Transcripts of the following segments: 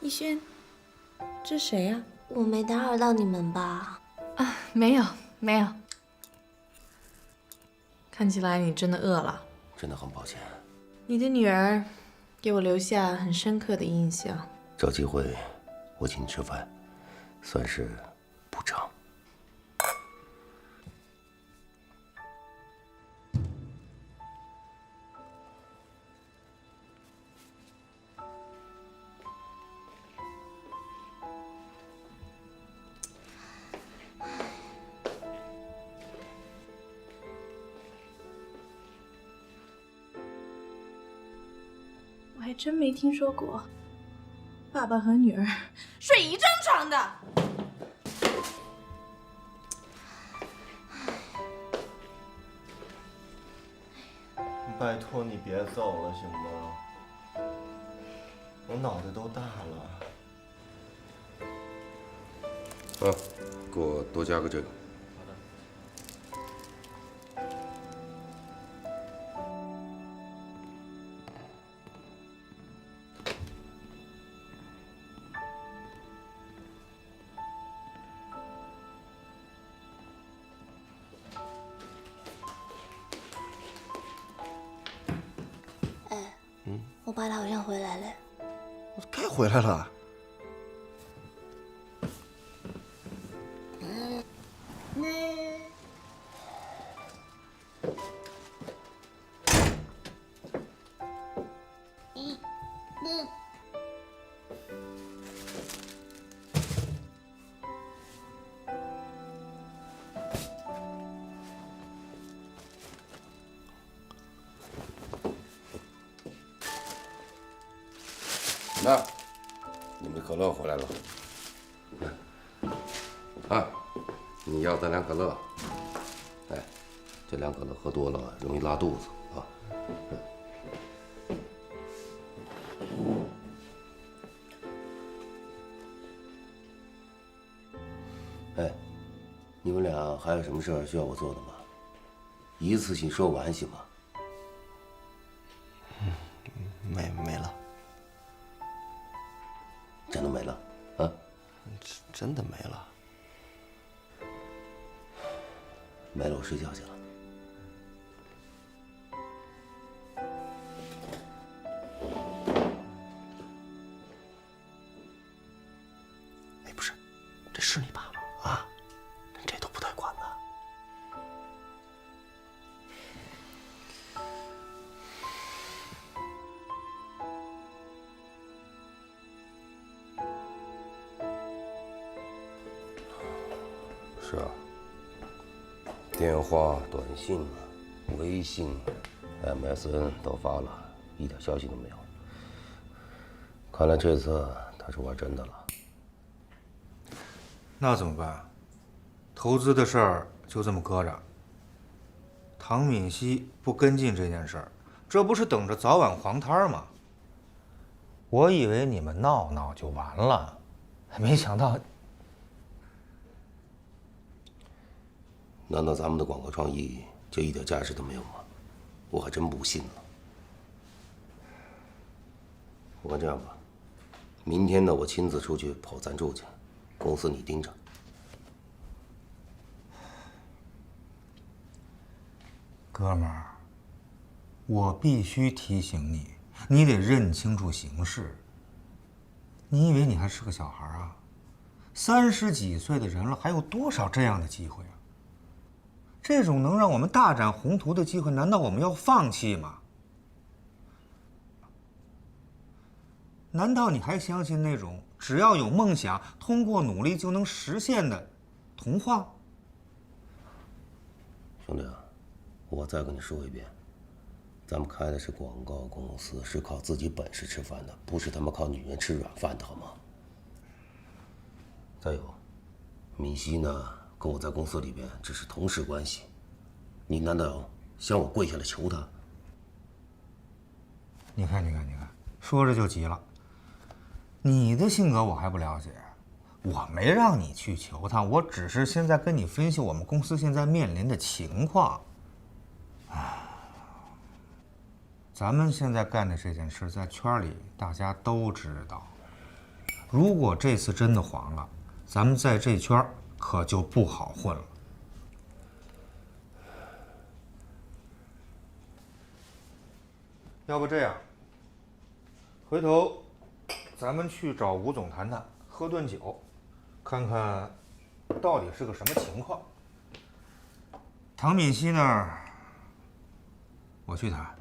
逸轩，这谁呀？我没打扰到你们吧？啊，没有，没有。看起来你真的饿了。真的很抱歉。你的女儿给我留下很深刻的印象。找机会，我请你吃饭，算是补偿。我还真没听说过，爸爸和女儿睡一张床的。拜托你别走了，行吗？我脑袋都大了。给我多加个这个。我爸他好像回来了。该回来了。那，你们可乐回来了。啊，你要咱2可乐。哎，这2可乐喝多了容易拉肚子啊。哎，你们俩还有什么事儿需要我做的吗？一次性说完行吗？没了。真的没了啊？真的没了。没了，我睡觉去了。哎，不是，这是你爸吗？啊，这都不带管的。是啊，电话、短信、微信、MSN 都发了，一点消息都没有。看来这次他是玩真的了。那怎么办？投资的事儿就这么搁着。唐敏熙不跟进这件事儿，这不是等着早晚黄摊吗？我以为你们闹闹就完了，没想到。难道咱们的广告创意就一点价值都没有吗？我还真不信了。我看这样吧，明天呢，我亲自出去跑赞助去，公司你盯着。哥们儿，我必须提醒你，你得认清楚形势。你以为你还是个小孩啊？30几岁的人了，还有多少这样的机会啊？这种能让我们大展宏图的机会，难道我们要放弃吗？难道你还相信那种只要有梦想，通过努力就能实现的童话？兄弟啊，我再跟你说一遍，咱们开的是广告公司，是靠自己本事吃饭的，不是他妈靠女人吃软饭的，好吗？再有，敏熙呢，跟我在公司里边只是同事关系，你难道想我跪下来求他？你看，说着就急了。你的性格我还不了解，我没让你去求他，我只是现在跟你分析我们公司现在面临的情况。咱们现在干的这件事，在圈里大家都知道。如果这次真的黄了，咱们在这圈可就不好混了。要不这样，回头咱们去找吴总谈谈，喝顿酒，看看到底是个什么情况。唐敏熙那儿，我去谈。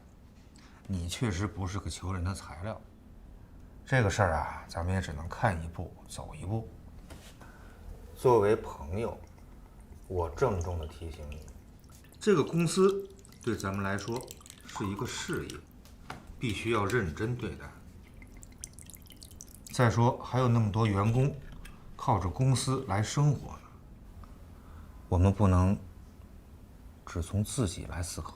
你确实不是个求人的材料。这个事儿啊，咱们也只能看一步走一步。作为朋友，我郑重地提醒你，这个公司对咱们来说是一个事业，必须要认真对待。再说，还有那么多员工靠着公司来生活呢，我们不能只从自己来思考。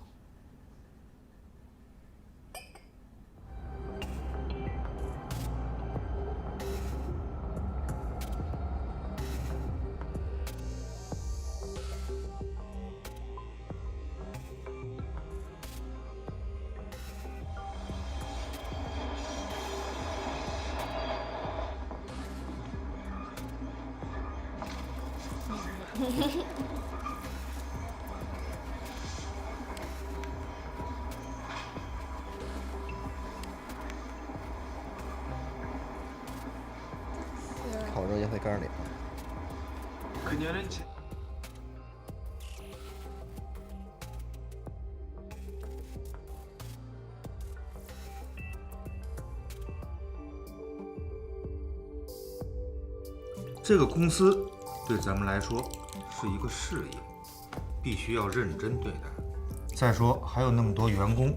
烤肉也会干里。 그녀는这个公司对咱们来说是一个事业，必须要认真对待。再说，还有那么多员工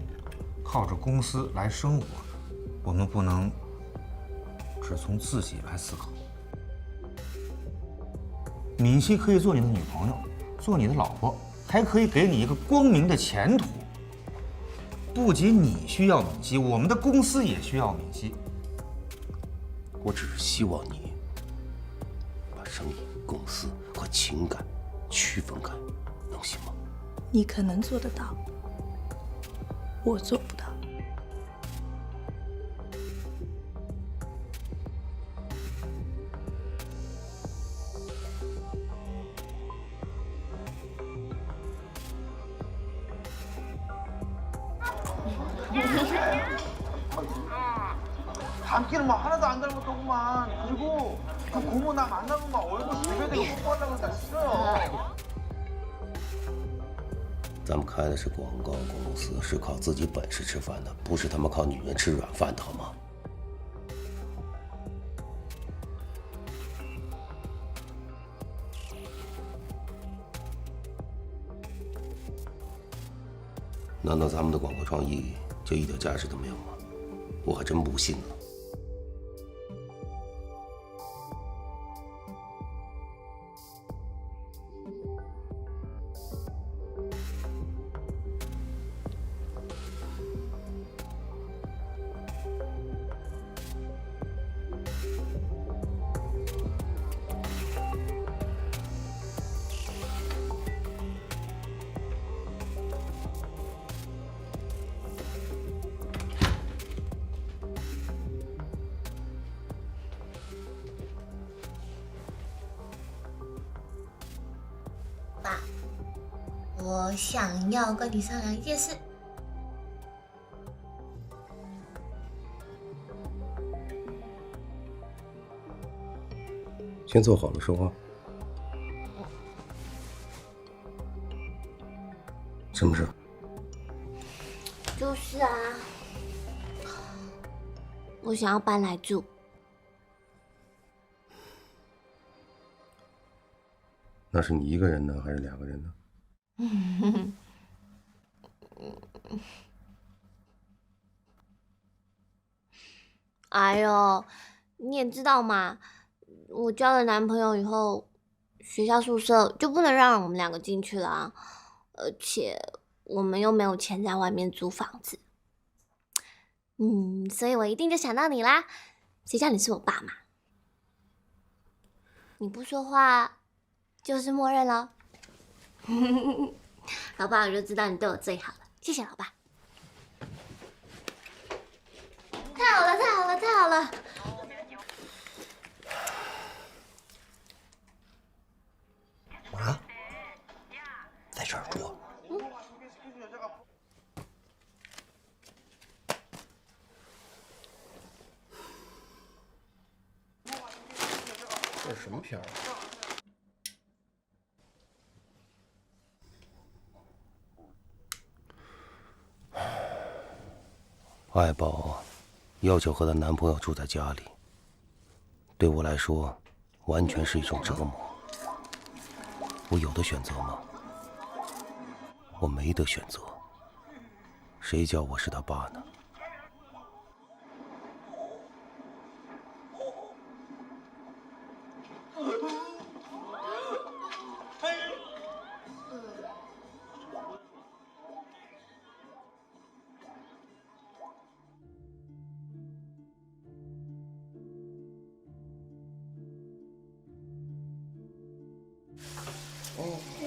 靠着公司来生活呢，我们不能只从自己来思考。敏熙可以做你的女朋友，做你的老婆，还可以给你一个光明的前途。不仅你需要敏熙，我们的公司也需要敏熙。我只是希望你把生意、公司和情感区分开，能行吗？你可能做得到，我做不到。담기는 뭐 하나도 안 닮았더구만. 그리고 그 고모 나 만나면 막 얼굴 비벼대고 뽀뽀하려고 그러니까 싫어요. 咱们开的是广告公司，是靠自己本事吃饭的，不是他妈靠女人吃软饭的，好吗？难道咱们的广告创意就一点价值都没有吗？我还真不信呢。爸，我想要跟你商量一件事。先坐好了说话。什么事？就是啊，我想要搬来住。那是你一个人呢，还是两个人呢？哎呦，你也知道嘛，我交了男朋友以后，学校宿舍就不能让我们两个进去了啊，而且我们又没有钱在外面租房子。所以我一定就想到你啦，谁叫你是我爸嘛。你不说话就是默认了。老爸，我就知道你对我最好了，谢谢老爸。太好了，太好了，太好了！啊，在这儿住。这是什么片儿？爱宝要求和她男朋友住在家里，对我来说，完全是一种折磨。我有的选择吗？我没得选择。谁叫我是他爸呢？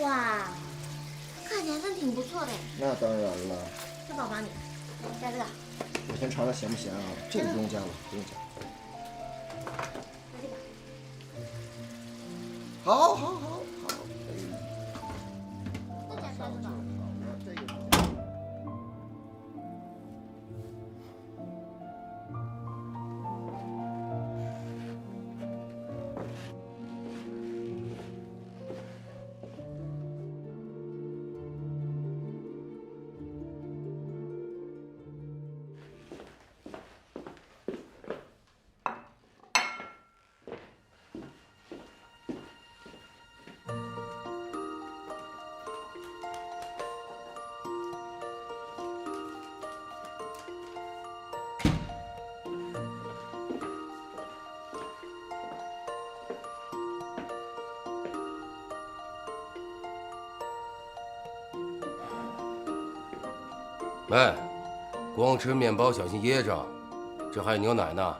哇，看起来真挺不错的。那当然了。这宝宝你加这个，我先尝尝咸不咸啊？这个不用加了，不用加。加这个。好，好，好，好。再加这个。这个。哎，光吃面包小心噎着，这还有牛奶呢。